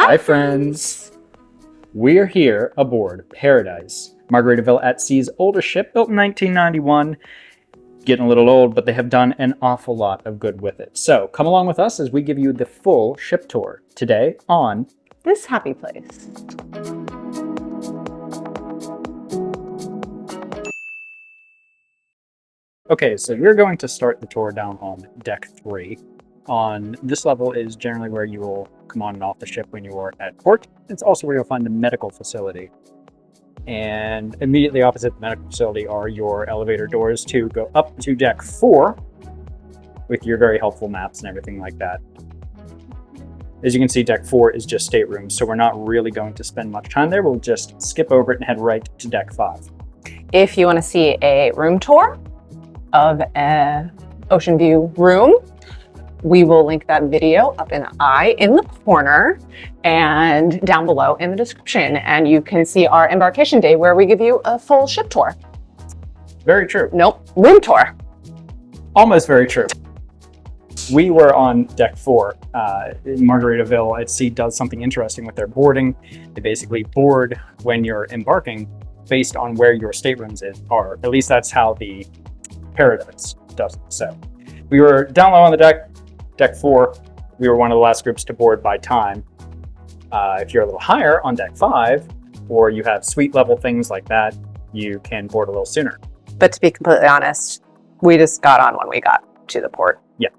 Hi, friends. We're here aboard Paradise, Margaritaville at Sea's oldest ship, built in 1991. Getting a little old, but they have done an awful lot of good with it. So come along with us as we give you the full ship tour today on this happy place. Okay, so we're going to start the tour down on deck 3. On this level is generally where you will come on and off the ship when you are at port. It's also where you'll find the medical facility. And immediately opposite the medical facility are your elevator doors to go up to deck 4 with your very helpful maps and everything like that. As you can see, deck 4 is just staterooms, so we're not really going to spend much time there. We'll just skip over it and head right to deck 5. If you want to see a room tour of an ocean view room, we will link that video up in the eye in the corner and down below in the description. And you can see our embarkation day where we give you a full ship tour. Very true. Nope, room tour. Almost very true. We were on deck 4. In Margaritaville at Sea does something interesting with their boarding. They basically board when you're embarking based on where your staterooms are. At least that's how the Paradise does it. So we were down low on the deck 4. We were one of the last groups to board by time. If you're a little higher on deck 5, or you have suite level things like that, you can board a little sooner. But to be completely honest, we just got on when we got to the port. Yeah.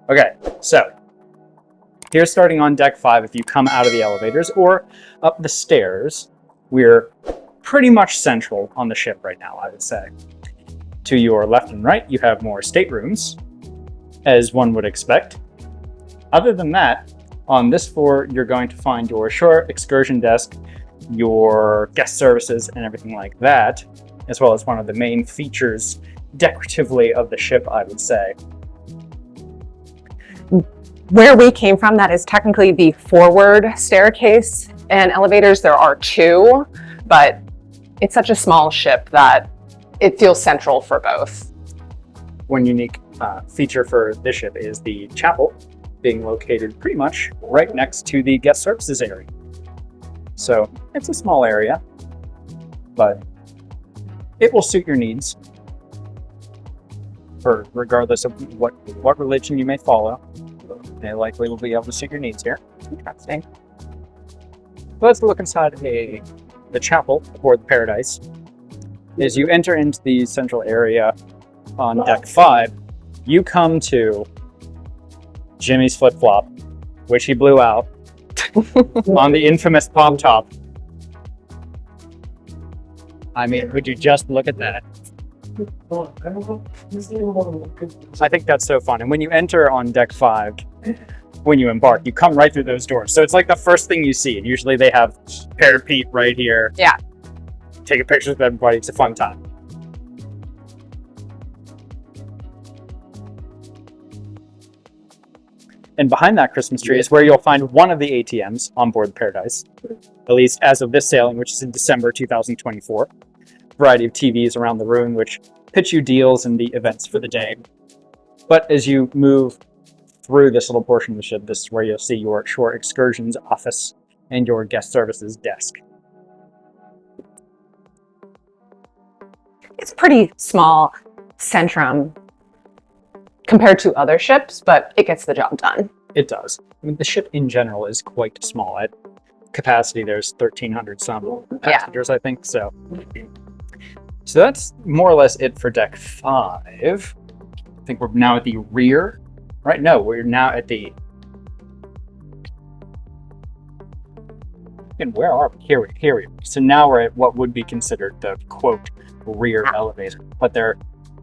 Okay, so here's starting on deck 5. If you come out of the elevators or up the stairs, we're pretty much central on the ship right now, I would say. To your left and right, you have more staterooms, as one would expect. Other than that, on this floor, you're going to find your shore excursion desk, your guest services, and everything like that, as well as one of the main features decoratively of the ship, I would say. Where we came from, that is technically the forward staircase and elevators. There are 2, but it's such a small ship that it feels central for both. One unique feature for this ship is the chapel being located pretty much right next to the guest services area. So it's a small area, but it will suit your needs, for regardless of what religion you may follow. They likely will be able to suit your needs here. Interesting. So let's look inside the chapel aboard the Paradise. As you enter into the central area on deck 5, you come to Jimmy's flip-flop, which he blew out on the infamous pop top. I mean, would you just look at that? I think that's so fun. And when you enter on deck 5, when you embark, you come right through those doors. So it's like the first thing you see. And usually they have parapet right here. Yeah. Take a picture with everybody. It's a fun time. And behind that Christmas tree is where you'll find one of the ATMs on board the Paradise, at least as of this sailing, which is in December 2024. A variety of TVs around the room, which pitch you deals and the events for the day. But as you move through this little portion of the ship, this is where you'll see your shore excursions office and your guest services desk. It's pretty small centrum compared to other ships, but it gets the job done. It does. I mean, the ship in general is quite small. At capacity, there's 1,300 some passengers, I think. So that's more or less it for deck 5. I think we're now at the rear. Right? No, we're now at the... And where are we? Here we are. So now we're at what would be considered the, quote, rear elevator. But they're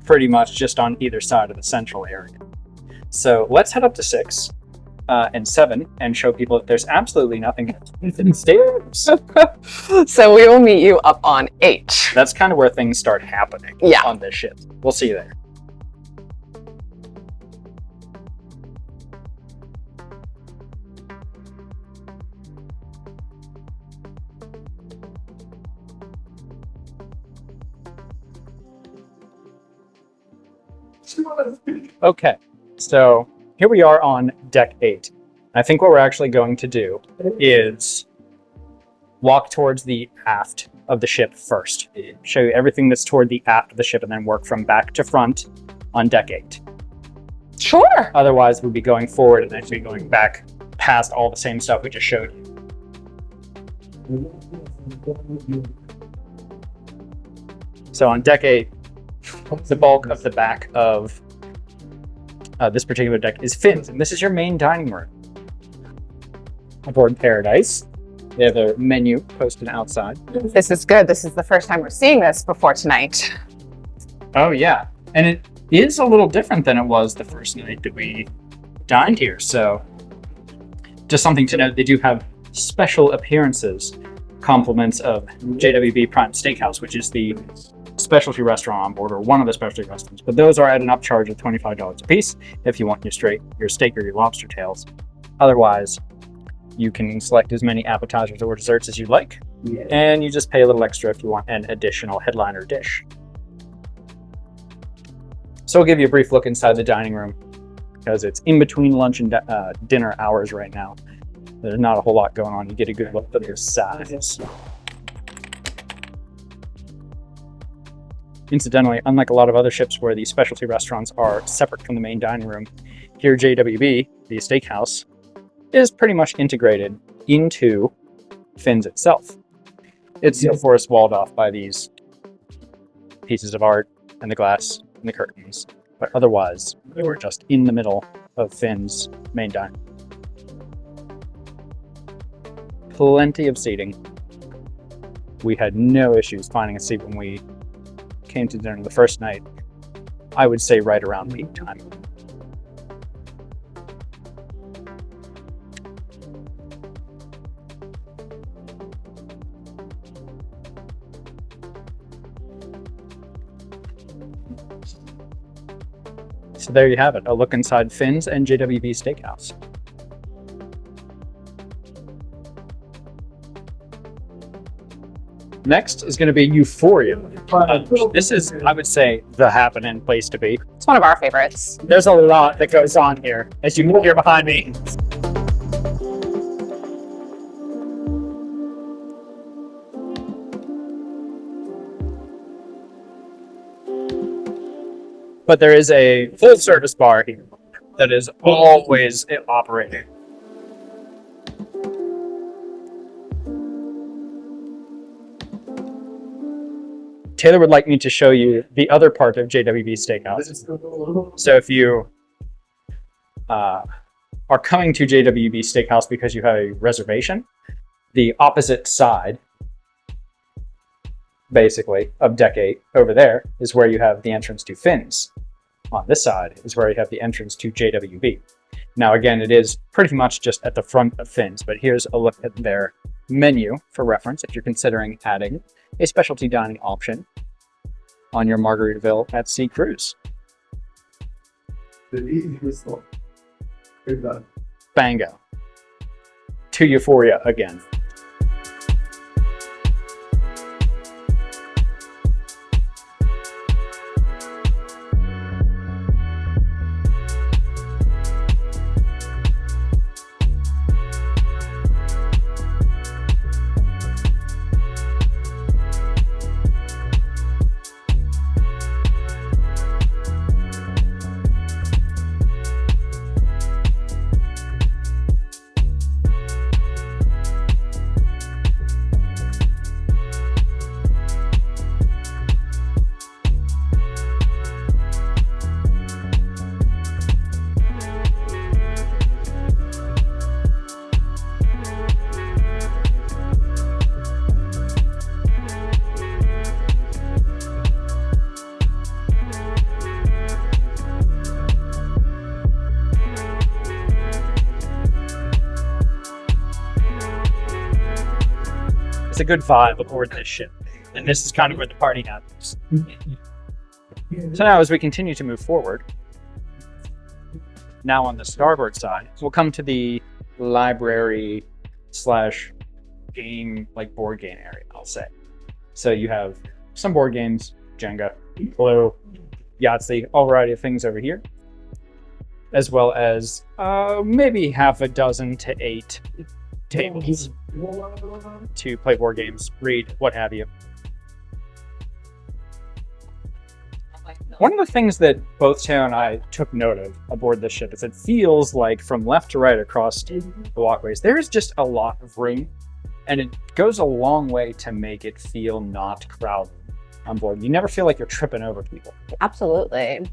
pretty much just on either side of the central area. So let's head up to 6 and 7 and show people that there's absolutely nothing in stairs. So we will meet you up on 8. That's kind of where things start happening on this ship. We'll see you there. Okay, so here we are on deck 8. I think what we're actually going to do is walk towards the aft of the ship first. Show you everything that's toward the aft of the ship and then work from back to front on deck 8. Sure. Otherwise, we'd be going forward and actually going back past all the same stuff we just showed you. So on deck 8, the bulk of the back of this particular deck is fins, and this is your main dining room. Aboard Paradise, they have their menu posted outside. This is good. This is the first time we're seeing this before tonight. Oh yeah, and it is a little different than it was the first night that we dined here. So just something to note, they do have special appearances, compliments of JWB Prime Steakhouse, which is the specialty restaurant on board, or one of the specialty restaurants. But those are at an upcharge of $25 a piece if you want your steak or your lobster tails. Otherwise, you can select as many appetizers or desserts as you like, and you just pay a little extra if you want an additional headliner dish. So I'll give you a brief look inside the dining room, because it's in between lunch and dinner hours right now. There's not a whole lot going on. You get a good look at the size. Incidentally, unlike a lot of other ships where the specialty restaurants are separate from the main dining room, here JWB, the steakhouse, is pretty much integrated into Fins itself. It's of course walled off by these pieces of art and the glass and the curtains, but otherwise we're just in the middle of Fins' main dining room. Plenty of seating. We had no issues finding a seat when we came to dinner the first night. I would say right around peak time. So there you have it, a look inside Fins and JWB Steakhouse. Next is going to be Euphoria. This is, I would say, the happening place to be. It's one of our favorites. There's a lot that goes on here, as you can hear behind me. But there is a full-service bar here that is always operating. Taylor would like me to show you the other part of JWB Steakhouse. So if you are coming to JWB Steakhouse because you have a reservation, the opposite side, basically, of deck 8 over there is where you have the entrance to Fins. On this side is where you have the entrance to JWB. Now again, it is pretty much just at the front of Fins, but here's a look at their menu for reference if you're considering adding a specialty dining option on your Margaritaville at Sea cruise. Bango. To Euphoria again. It's a good vibe aboard this ship, and this is kind of where the party happens. So now as we continue to move forward, now on the starboard side, we'll come to the library slash game, like board game area, I'll say. So you have some board games, Jenga, Clue, Yahtzee, all variety of things over here. as well as maybe half a dozen to 8 tables to play board games, read, what have you. One of the things that both Taylor and I took note of aboard this ship is it feels like from left to right across the walkways, there is just a lot of room, and it goes a long way to make it feel not crowded on board. You never feel like you're tripping over people. Absolutely.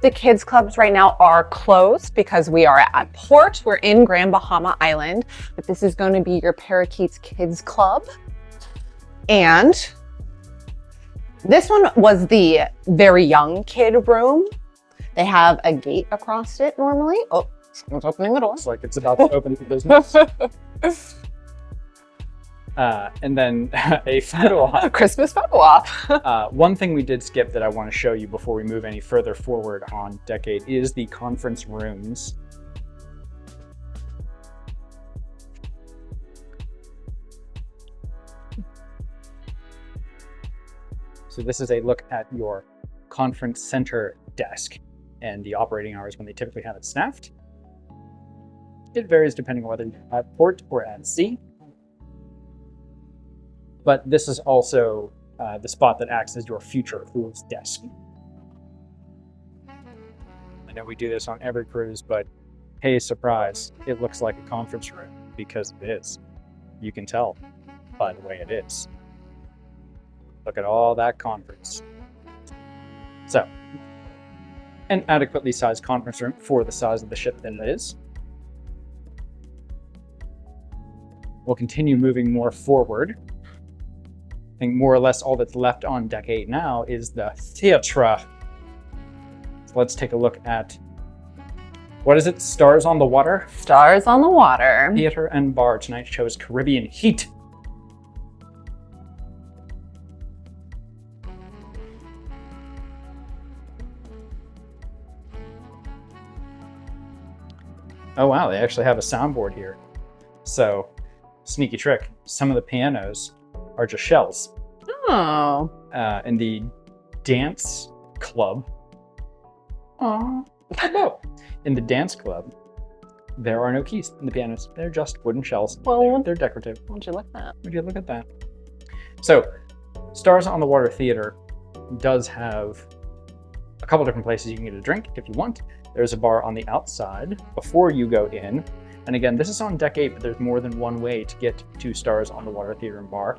The kids clubs right now are closed because we are at port. We're in Grand Bahama Island, but this is going to be your Parakeets Kids Club. And this one was the very young kid room. They have a gate across it normally. Oh, someone's opening the door. It's like it's about to open for business. And then a photo op. Christmas photo op. One thing we did skip that I want to show you before we move any further forward on Deck 8 is the conference rooms. So this is a look at your conference center desk and the operating hours when they typically have it staffed. It varies depending on whether you're at port or at sea. But this is also the spot that acts as your future crew's desk. I know we do this on every cruise, but hey, surprise, it looks like a conference room because it is. You can tell by the way it is. Look at all that conference. So, an adequately sized conference room for the size of the ship that it is. We'll continue moving more forward. I think more or less all that's left on Deck 8 now is the theatre. So let's take a look at, what is it? Stars on the Water? Stars on the Water. Theater and bar. Tonight's show is Caribbean Heat. Oh wow, they actually have a soundboard here. So, sneaky trick. Some of the pianos are just shells. Oh. In the dance club. Oh, no. In the dance club, there are no keys in the pianos. They're just wooden shells. Well, they're decorative. Won't you look at that? Would you look at that? So, Stars on the Water Theater does have a couple different places you can get a drink if you want. There's a bar on the outside before you go in. And again, this is on Deck 8, but there's more than one way to get to Stars on the Water Theater and Bar.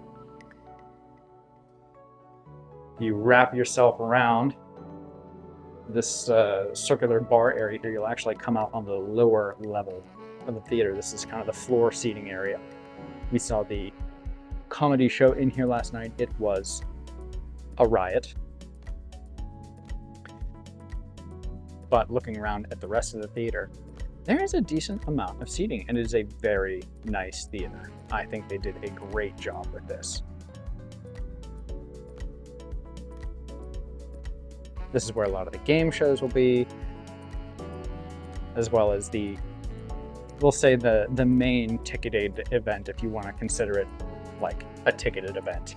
You wrap yourself around this circular bar area here, you'll actually come out on the lower level of the theater. This is kind of the floor seating area. We saw the comedy show in here last night. It was a riot. But looking around at the rest of the theater, there is a decent amount of seating, and it is a very nice theater. I think they did a great job with this. This is where a lot of the game shows will be, as well as the, we'll say the main ticketed event, if you want to consider it like a ticketed event.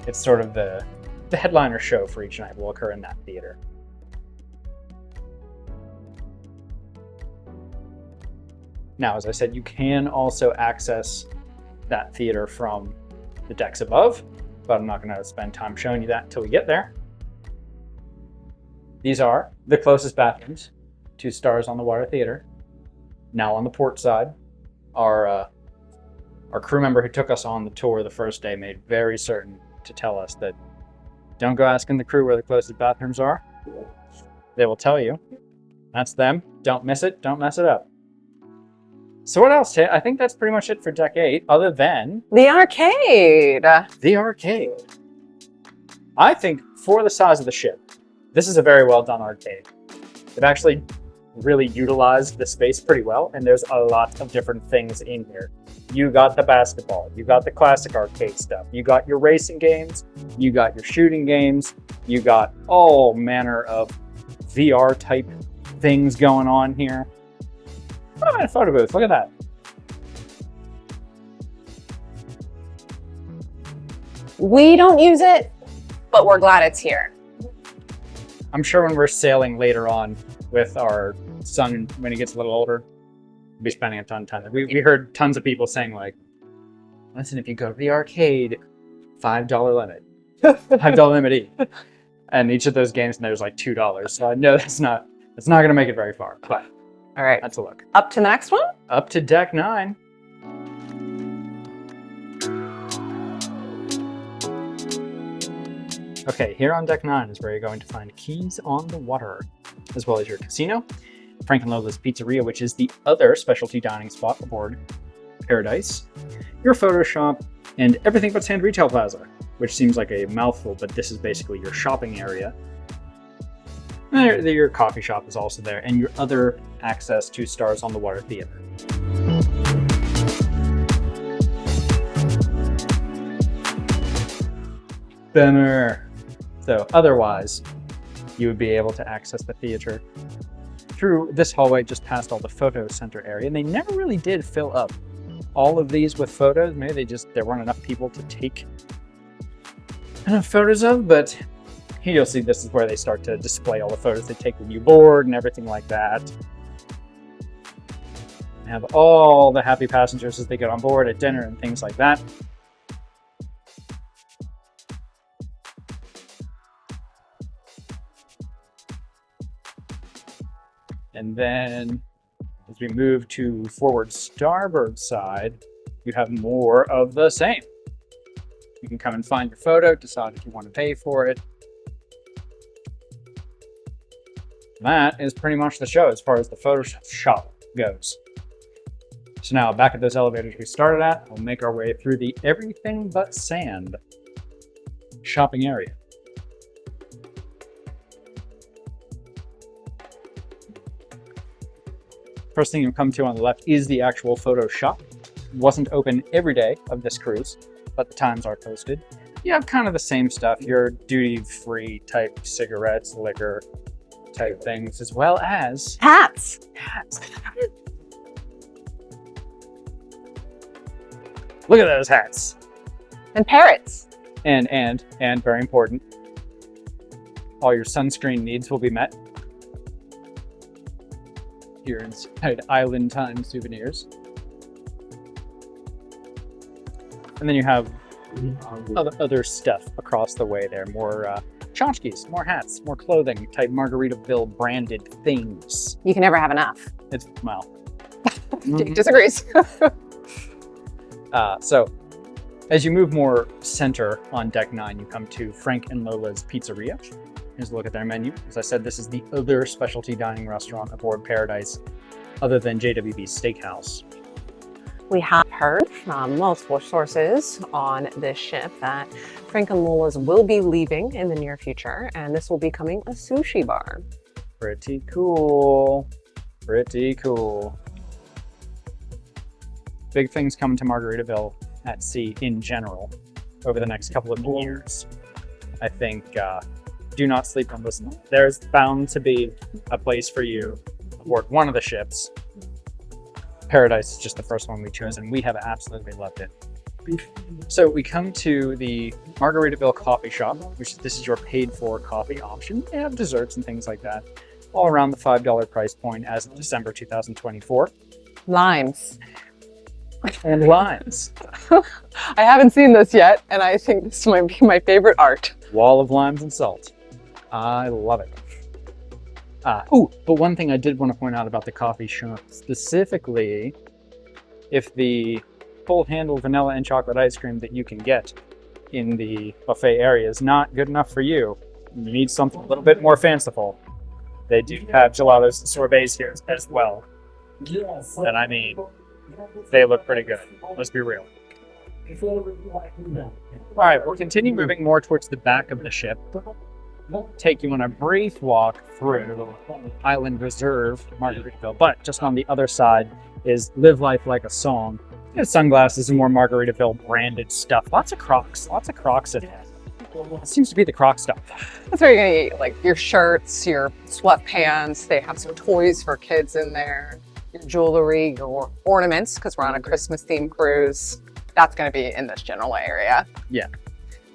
It's sort of the headliner show for each night will occur in that theater. Now, as I said, you can also access that theater from the decks above, but I'm not going to spend time showing you that until we get there. These are the closest bathrooms to Stars on the Water Theater. Now on the port side, our crew member who took us on the tour the first day made very certain to tell us that don't go asking the crew where the closest bathrooms are. They will tell you. That's them. Don't miss it. Don't mess it up. So what else? I think that's pretty much it for Deck 8, other than the arcade. The arcade. I think for the size of the ship, this is a very well done arcade. They've actually really utilized the space pretty well, and there's a lot of different things in here. You got the basketball, you got the classic arcade stuff, you got your racing games, you got your shooting games, you got all manner of VR type things going on here. Oh, a photo booth, look at that. We don't use it, but we're glad it's here. I'm sure when we're sailing later on with our son, when he gets a little older, will be spending a ton of time. We heard tons of people saying like, listen, if you go to the arcade, $5 limit, $5 limit each. And each of those games, there's like $2. So I know it's not going to make it very far, but All right. that's a look. Up to the next one? Up to deck 9. Okay, here on deck 9 is where you're going to find Keys on the Water, as well as your casino, Frank and Lola's Pizzeria, which is the other specialty dining spot aboard Paradise, your photo shop, and Everything But Sand Retail Plaza, which seems like a mouthful, but this is basically your shopping area. And your coffee shop is also there, and your other access to Stars on the Water Theater. Bummer. So otherwise, you would be able to access the theater through this hallway just past all the photo center area. And they never really did fill up all of these with photos. Maybe there weren't enough people to take enough photos of, but here you'll see this is where they start to display all the photos they take when you board and everything like that. They have all the happy passengers as they get on board at dinner and things like that. And then as we move to forward starboard side, you have more of the same. You can come and find your photo, decide if you want to pay for it. That is pretty much the show as far as the photo shop goes. So now back at those elevators we started at, we'll make our way through the Everything But Sand shopping area. First thing you'll come to on the left is the actual photo shop. It wasn't open every day of this cruise, but the times are posted. You have kind of the same stuff, your duty-free type cigarettes, liquor type things, as well as Hats. Look at those hats. And parrots. And very important, all your sunscreen needs will be met here inside Island Time Souvenirs. And then you have other stuff across the way there. More tchotchkes, more hats, more clothing, type Margaritaville branded things. You can never have enough. It's, well. Jake disagrees. So as you move more center on deck 9, you come to Frank and Lola's Pizzeria. Here's a look at their menu. As I said, this is the other specialty dining restaurant aboard Paradise other than JWB's Steakhouse. We have heard from multiple sources on this ship that Frank and Lola's will be leaving in the near future, and this will be becoming a sushi bar. Pretty cool. Pretty cool. Big things coming to Margaritaville at sea in general over the next couple of years. I think do not sleep on this. There's bound to be a place for you aboard one of the ships. Paradise is just the first one we chose, and we have absolutely loved it. So we come to the Margaritaville coffee shop, which this is your paid-for coffee option. They have desserts and things like that, all around the $5 price point as of December 2024. Limes. And limes. I haven't seen this yet, and I think this might be my favorite art. Wall of limes and salt. I love it. But one thing I did want to point out about the coffee shop, specifically, if the full handle vanilla and chocolate ice cream that you can get in the buffet area is not good enough for you, you need something a little bit more fanciful. They do have gelatos and sorbets here as well. And I mean, they look pretty good. Let's be real. All right, we'll continue moving more towards the back of the ship. We'll take you on a brief walk through Island Reserve, Margaritaville, but just on the other side is Live Life Like a Song. There's sunglasses and more Margaritaville branded stuff. Lots of Crocs in it. It seems to be the Croc stuff. That's where you're gonna get like your shirts, your sweatpants. They have some toys for kids in there, your jewelry, your ornaments, because we're on a Christmas themed cruise. That's gonna be in this general area. Yeah.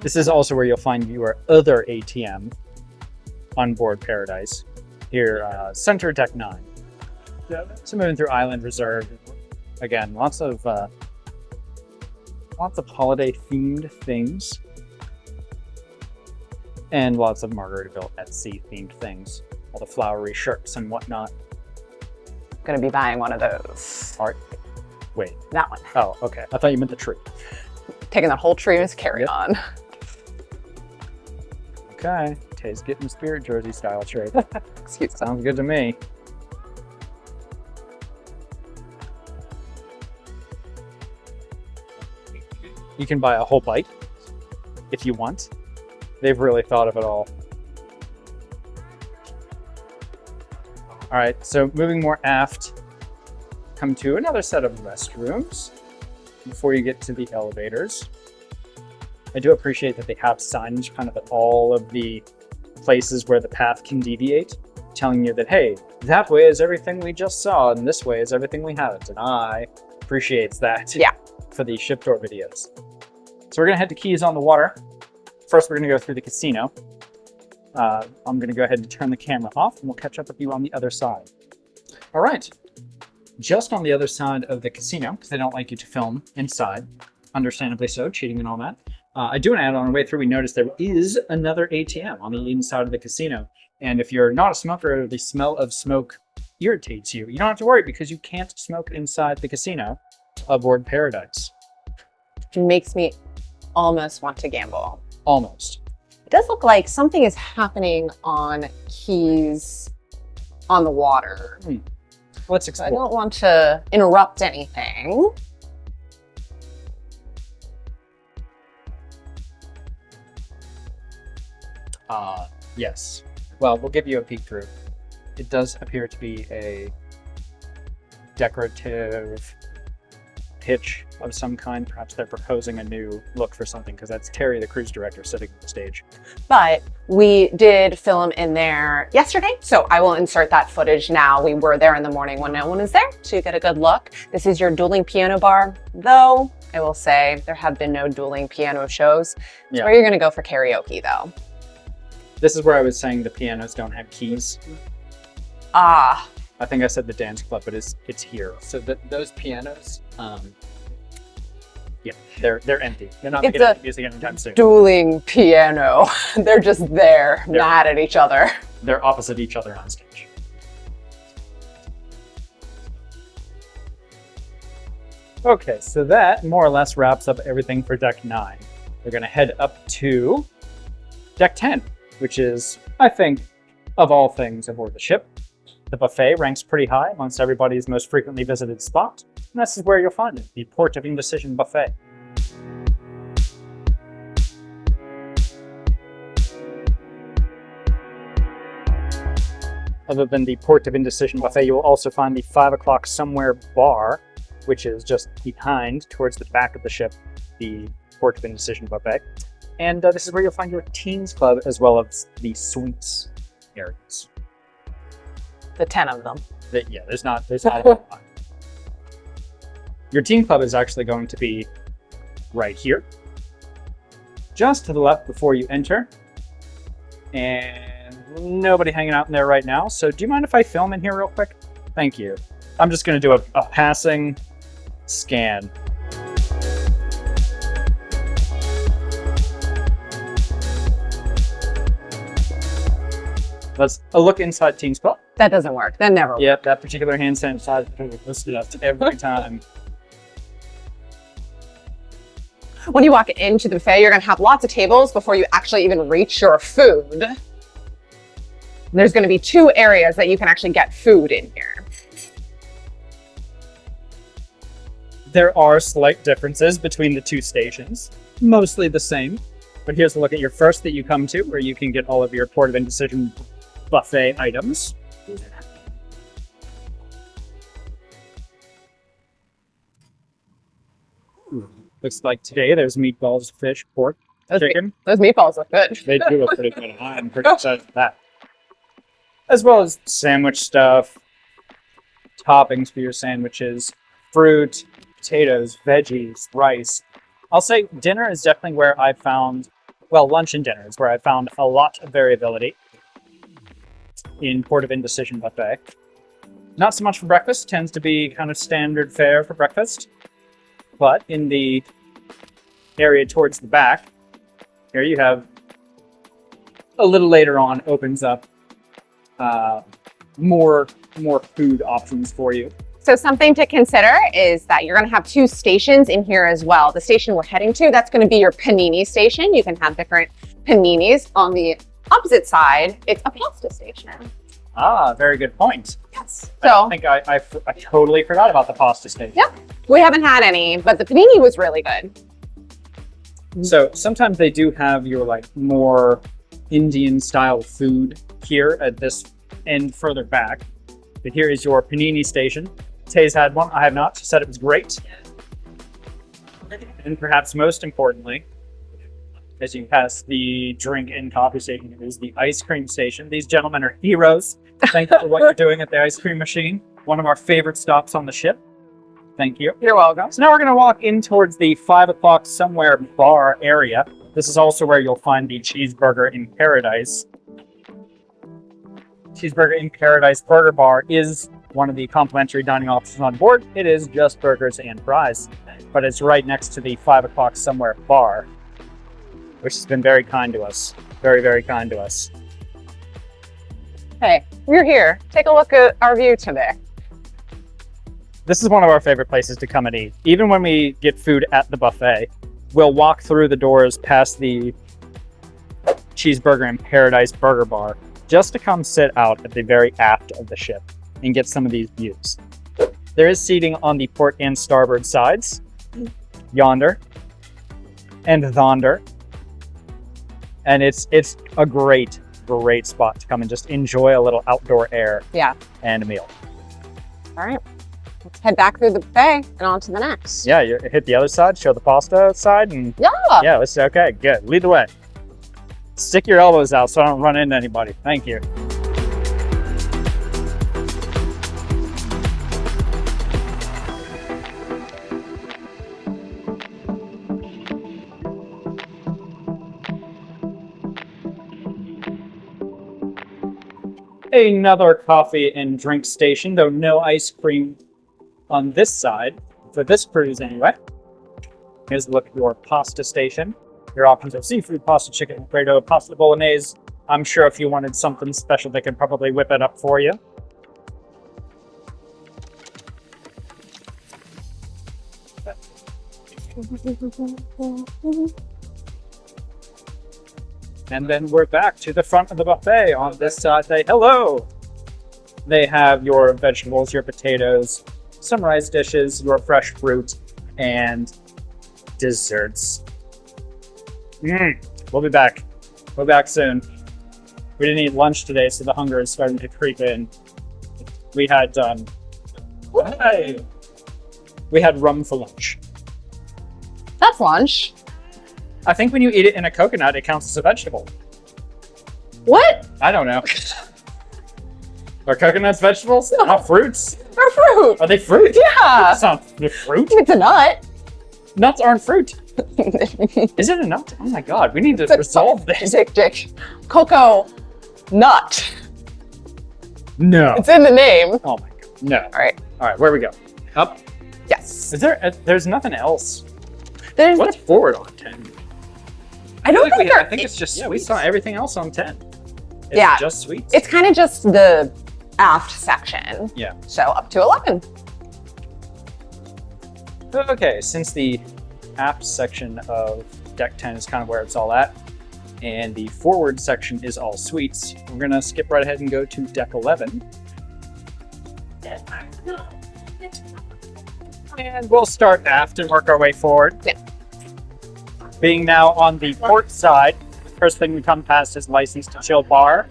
This is also where you'll find your other ATM on board Paradise. Here, center deck 9. So moving through Island Reserve, again, lots of holiday themed things, and lots of Margaritaville at sea themed things. All the flowery shirts and whatnot. Gonna be buying one of those. All right. Wait. That one. Oh, okay. I thought you meant the tree. Taking that whole tree as carry-on. Okay. Tay's getting the Spirit Jersey style shirt. Excuse me. Sounds good to me. You can buy a whole bite if you want. They've really thought of it all. All right, so moving more aft, come to another set of restrooms before you get to the elevators. I do appreciate that they have signage kind of at all of the places where the path can deviate, telling you that, hey, that way is everything we just saw, and this way is everything we haven't. And I appreciate that for the ship tour videos. So we're gonna head to Keys on the Water. First, we're gonna go through the casino. I'm gonna go ahead and turn the camera off, and we'll catch up with you on the other side. All right, just on the other side of the casino, because they don't like you to film inside, understandably so, cheating and all that. I do want to add on the way through, we noticed there is another ATM on the inside of the casino. And if you're not a smoker, or the smell of smoke irritates you, you don't have to worry because you can't smoke inside the casino aboard Paradise. It makes me almost want to gamble. Almost. It does look like something is happening on Keys on the Water. Let's So explore. I don't want to interrupt anything. Yes. Well, we'll give you a peek through. It does appear to be a decorative pitch of some kind. Perhaps they're proposing a new look for something, because that's Terry, the cruise director, sitting on the stage. But we did film in there yesterday, so I will insert that footage now. We were there in the morning when no one is there to get a good look. This is your dueling piano bar, though I will say there have been no dueling piano shows. It's where you're gonna go for karaoke, though. This is where I was saying the pianos don't have keys. Ah. I think I said the dance club, but it's here. So those pianos, yeah, they're empty. They're not making any music anytime soon. Dueling piano. They're just there, mad at each other. They're opposite each other on stage. Okay, so that more or less wraps up everything for Deck 9. We're gonna head up to Deck 10, which is, I think, of all things aboard the ship. The buffet ranks pretty high amongst everybody's most frequently visited spot, and this is where you'll find it, the Port of Indecision Buffet. Other than the Port of Indecision Buffet, you will also find the 5 o'clock somewhere bar, which is just behind, towards the back of the ship, the Port of Indecision Buffet. And this is where you'll find your Teens Club, as well as the suites areas. The 10 of them. Yeah, there's not a lot. Your Teen Club is actually going to be right here, just to the left before you enter. And nobody hanging out in there right now. So do you mind if I film in here real quick? Thank you. I'm just going to do a passing scan. Let's a look inside Teens Club. That doesn't work. That never works. Yep, that particular hand sanitizer was just every time. When you walk into the buffet, you're going to have lots of tables before you actually even reach your food. There's going to be 2 areas that you can actually get food in here. There are slight differences between the 2 stations, mostly the same. But here's a look at your first that you come to, where you can get all of your Port of Indecision buffet items. Looks like today there's meatballs, fish, pork, chicken. Those meatballs look good. They do look pretty good. I'm pretty excited for that. As well as sandwich stuff, toppings for your sandwiches, fruit, potatoes, veggies, rice. I'll say dinner is definitely where I found, well, lunch and dinner is where I found a lot of variability in Port of Indecision Buffet. Not so much for breakfast, tends to be kind of standard fare for breakfast. But in the area towards the back, here you have, a little later on, opens up more food options for you. So something to consider is that you're going to have 2 stations in here as well. The station we're heading to, that's going to be your panini station. You can have different paninis. On the opposite side, it's a pasta station. Ah, very good point. Yes. I think I totally forgot about the pasta station. Yeah, we haven't had any, but the panini was really good. So sometimes they do have your like more Indian style food here at this end further back. But here is your panini station. Tay's had one. I have not. She said it was great. And perhaps most importantly, as you pass the drink and coffee station, is the ice cream station. These gentlemen are heroes. Thank you for what you're doing at the ice cream machine. One of our favorite stops on the ship. Thank you. You're welcome. So now we're going to walk in towards the 5 o'clock somewhere bar area. This is also where you'll find the Cheeseburger in Paradise. Cheeseburger in Paradise Burger Bar is one of the complimentary dining options on board. It is just burgers and fries, but it's right next to the 5 o'clock somewhere bar, which has been very kind to us. Very, very kind to us. Hey, you're here. Take a look at our view today. This is one of our favorite places to come and eat. Even when we get food at the buffet, we'll walk through the doors past the Cheeseburger in Paradise Burger Bar just to come sit out at the very aft of the ship and get some of these views. There is seating on the port and starboard sides, yonder and thonder, and it's a great spot to come and just enjoy a little outdoor air. Yeah. And a meal. All right. Let's head back through the buffet and on to the next. Yeah, you hit the other side, show the pasta side, and Yeah. let's okay, good. Lead the way. Stick your elbows out so I don't run into anybody. Thank you. Another coffee and drink station, though no ice cream on this side, for this cruise anyway. Here's a look at your pasta station. Your options are seafood, pasta, chicken, Alfredo, pasta bolognese. I'm sure if you wanted something special, they could probably whip it up for you. And then we're back to the front of the buffet. On this side, they have your vegetables, your potatoes, some rice dishes, your fresh fruit, and desserts. We'll be back. We'll be back soon. We didn't eat lunch today, so the hunger is starting to creep in. We had rum for lunch. That's lunch. I think when you eat it in a coconut, it counts as a vegetable. What? I don't know. Are coconuts vegetables? No. Not fruits? They're fruit. Are they fruit? Yeah. It's not fruit. It's a nut. Nuts aren't fruit. Is it a nut? Oh my god, we need to resolve this. Dick. Cocoa nut. No. It's in the name. Oh my god. No. All right, where we go? Up? Yes. Is there, there's nothing else. There's What's forward on 10? I don't think I think it's just, we saw everything else on 10. It's Yeah. just sweets. It's kind of just the aft section. Yeah. So up to 11. Okay, since the aft section of deck 10 is kind of where it's all at, and the forward section is all suites, we're gonna skip right ahead and go to deck 11. And we'll start aft and work our way forward. Yeah. Being now on the port side, first thing we come past is License to Chill Bar.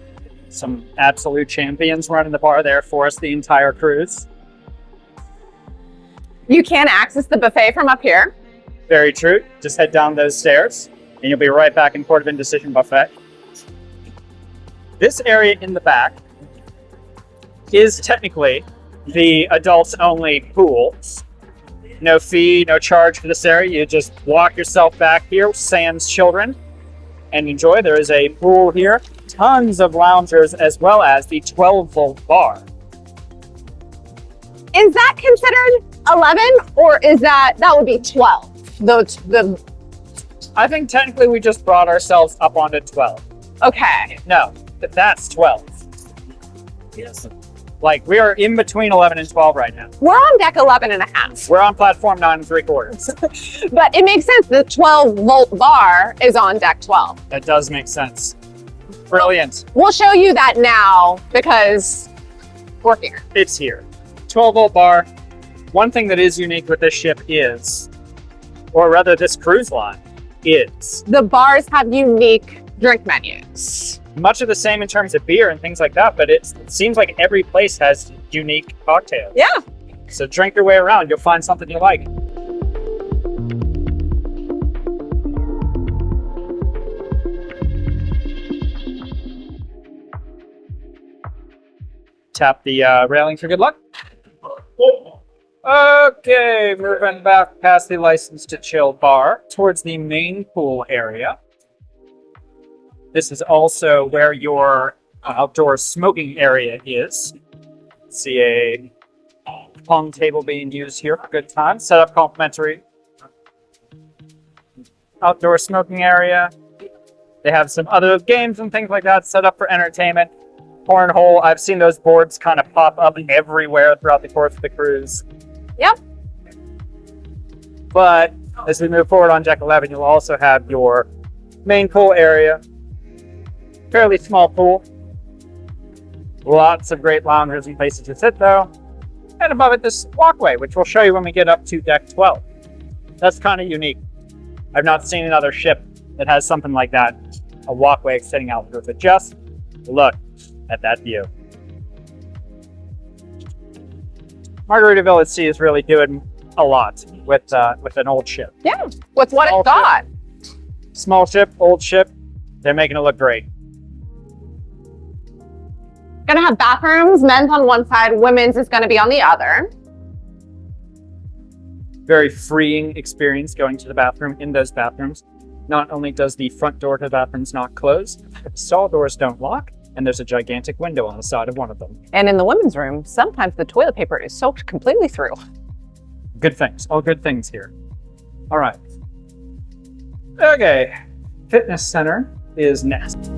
Some absolute champions running the bar there for us the entire cruise. You can access the buffet from up here. Very true. Just head down those stairs and you'll be right back in Port of Indecision Buffet. This area in the back is technically the adults only pool. No fee, no charge for this area. You just walk yourself back here, sans children, and enjoy. There is a pool here, tons of loungers, as well as the 12-volt bar. Is that considered 11 or is that would be 12? The I think technically we just brought ourselves up onto 12. okay. No, that's 12. Yes. Like, we are in between 11 and 12 right now. We're on deck 11 and a half. We're on platform 9 3/4. But it makes sense. The 12-volt bar is on deck 12. That does make sense. Brilliant. We'll show you that now because we're here. It's here. 12-volt bar. One thing that is unique with this ship is, or rather this cruise line, is The bars have unique drink menus. much of the same in terms of beer and things like that, but it seems like every place has unique cocktails. Yeah. So drink your way around, you'll find something you like. Tap the railing for good luck. Okay, moving back past the license to chill bar towards the main pool area. This is also where your outdoor smoking area is. See a pong table being used here for good time. Set up complimentary outdoor smoking area. They have some other games and things like that set up for entertainment. Cornhole, I've seen those boards kind of pop up everywhere throughout the course of the cruise. Yep. But as we move forward on deck 11, you'll also have your main pool area. Fairly small pool. Lots of great loungers and places to sit though. And above it, this walkway, which we'll show you when we get up to deck 12. That's kind of unique. I've not seen another ship that has something like that. A walkway extending out through it. Just look at that view. Margaritaville at sea is really doing a lot with an old ship. Yeah. With what Small it got. Small ship, old ship, they're making it look great. Gonna have bathrooms, men's on one side, women's is gonna be on the other. Very freeing experience going to the bathroom in those bathrooms. Not only does the front door to the bathrooms not close, but the stall doors don't lock, and there's a gigantic window on the side of one of them. And in the women's room, sometimes the toilet paper is soaked completely through. Good things, all good things here. All right. Okay, fitness center is next.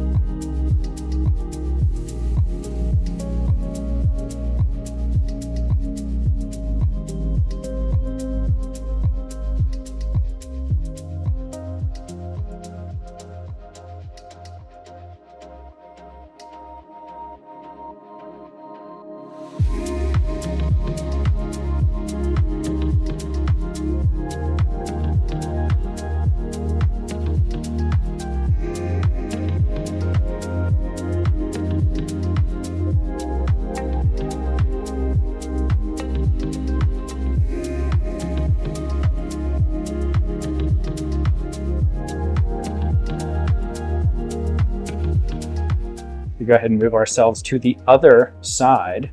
We go ahead and move ourselves to the other side.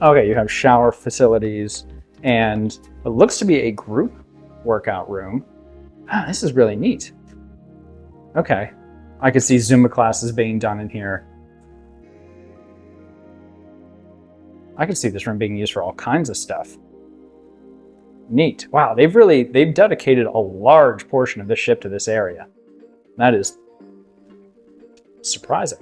Okay, you have shower facilities and what looks to be a group workout room. Ah, this is really neat. Okay, I could see Zumba classes being done in here. I could see this room being used for all kinds of stuff. Neat. Wow, they've dedicated a large portion of the ship to this area. That is surprising.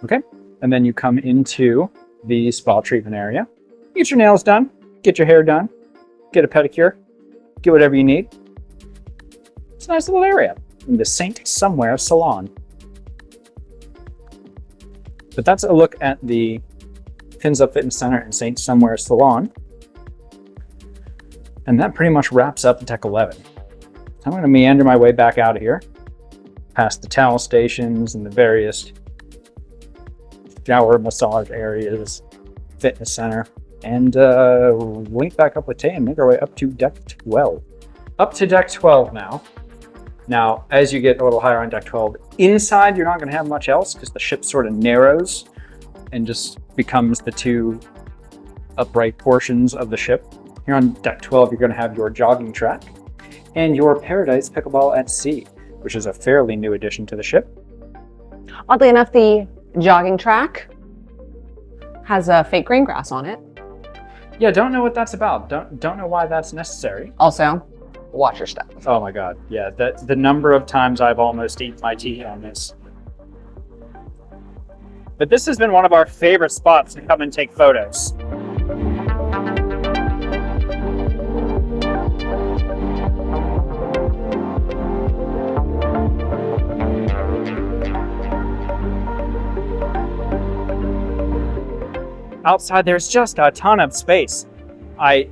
Okay, and then you come into the spa treatment area. Get your nails done, get your hair done, get a pedicure, get whatever you need. It's a nice little area in the Saint Somewhere Salon. But that's a look at the Fins Up Fitness Center and Saint Somewhere Salon. And that pretty much wraps up Deck 11. I'm going to meander my way back out of here, past the towel stations and the various shower massage areas, fitness center, and link back up with Tay and make our way up to Deck 12. Up to Deck 12 now. Now, as you get a little higher on Deck 12, inside you're not going to have much else because the ship sort of narrows and just becomes the two upright portions of the ship. Here on Deck 12, you're going to have your jogging track and your Paradise Pickleball at Sea, which is a fairly new addition to the ship. Oddly enough, the Jogging track has a fake green grass on it. Yeah, don't know what that's about. Don't know why that's necessary. Also, watch your step. Oh my god, yeah, the number of times I've almost eaten my tea on this. But this has been one of our favorite spots to come and take photos. Outside, there's just a ton of space. I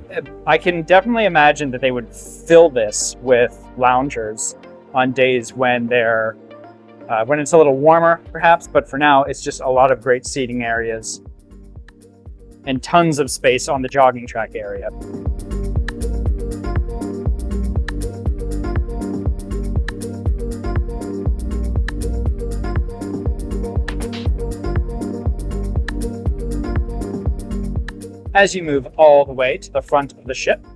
can definitely imagine that they would fill this with loungers on days when they're when it's a little warmer, perhaps. But for now, it's just a lot of great seating areas and tons of space on the jogging track area. As you move all the way to the front of the ship,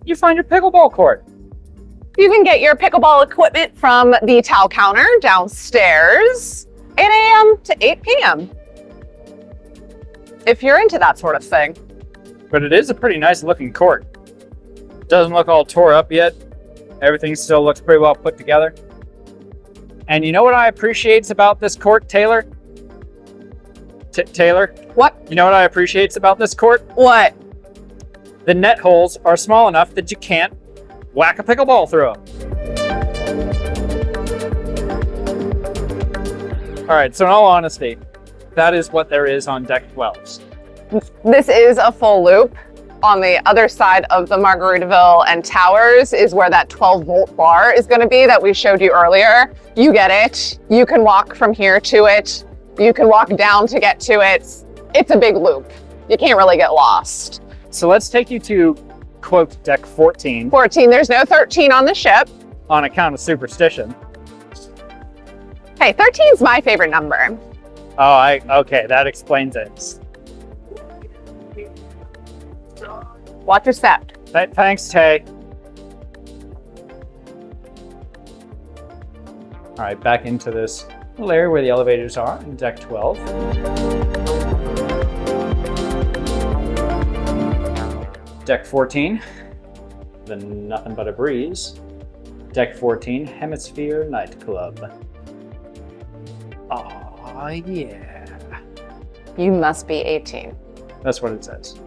you find your pickleball court. You can get your pickleball equipment from the towel counter downstairs, 8 a.m. to 8 p.m. if you're into that sort of thing. But it is a pretty nice looking court. Doesn't look all tore up yet. Everything still looks pretty well put together. And you know what I appreciate about this court, Taylor? Taylor? What? You know what I appreciate about this court? What? The net holes are small enough that you can't whack a pickleball through them. All right, so in all honesty, that is what there is on deck 12. This is a full loop. On the other side of the Margaritaville and Towers is where that 12-volt bar is going to be that we showed you earlier. You get it. You can walk from here to it. You can walk down to get to it. It's a big loop. You can't really get lost. So let's take you to, quote, deck 14. 14, there's no 13 on the ship. On account of superstition. Hey, 13's my favorite number. Oh, okay, that explains it. Watch your step. Thanks, Tay. All right, back into this little area where the elevators are in deck 12. Deck 14, the Nothing But a Breeze. Deck 14, Hemisphere Nightclub. Oh, yeah. You must be 18. That's what it says.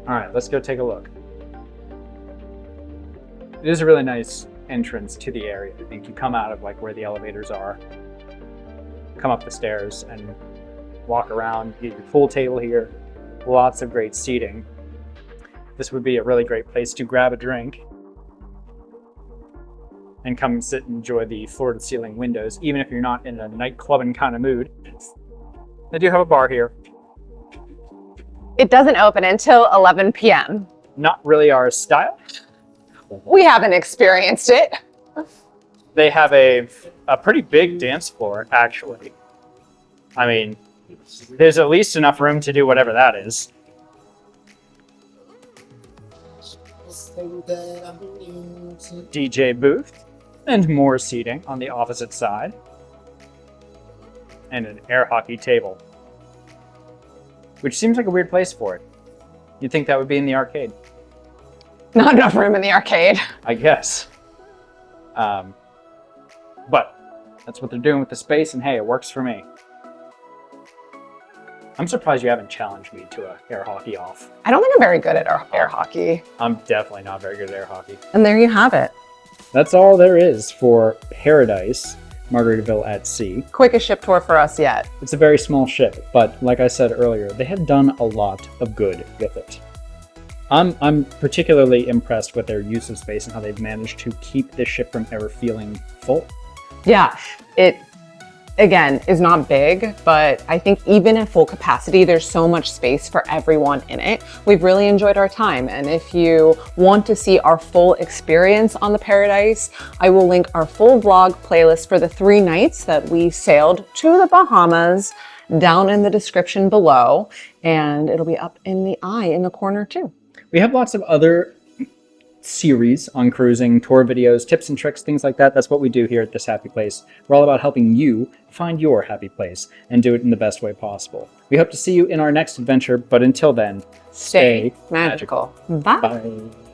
All right, let's go take a look. It is a really nice entrance to the area. I think you come out of like where the elevators are, come up the stairs and walk around. You get your pool table here, lots of great seating. This would be a really great place to grab a drink and come sit and enjoy the floor-to-ceiling windows, even if you're not in a nightclubbing kind of mood. They do have a bar here. It doesn't open until 11 p.m. Not really our style. We haven't experienced it. They have a pretty big dance floor, actually. I mean, there's at least enough room to do whatever that is. DJ booth and more seating on the opposite side. And an air hockey table. Which seems like a weird place for it. You'd think that would be in the arcade. Not enough room in the arcade. I guess. But that's what they're doing with the space, and hey, it works for me. I'm surprised you haven't challenged me to a air hockey off. I don't think I'm very good at air hockey. I'm definitely not very good at air hockey. And there you have it. That's all there is for Paradise, Margaritaville at Sea. Quickest ship tour for us yet. It's a very small ship, but like I said earlier, they have done a lot of good with it. I'm particularly impressed with their use of space and how they've managed to keep this ship from ever feeling full. Yeah, it, again, is not big, but I think even at full capacity, there's so much space for everyone in it. We've really enjoyed our time. And if you want to see our full experience on the Paradise, I will link our full vlog playlist for the 3 nights that we sailed to the Bahamas down in the description below. And it'll be up in the eye in the corner too. We have lots of other series on cruising, tour videos, tips and tricks, things like that. That's what we do here at This Happy Place. We're all about helping you find your happy place and do it in the best way possible. We hope to see you in our next adventure, but until then, Stay magical. Bye. Bye.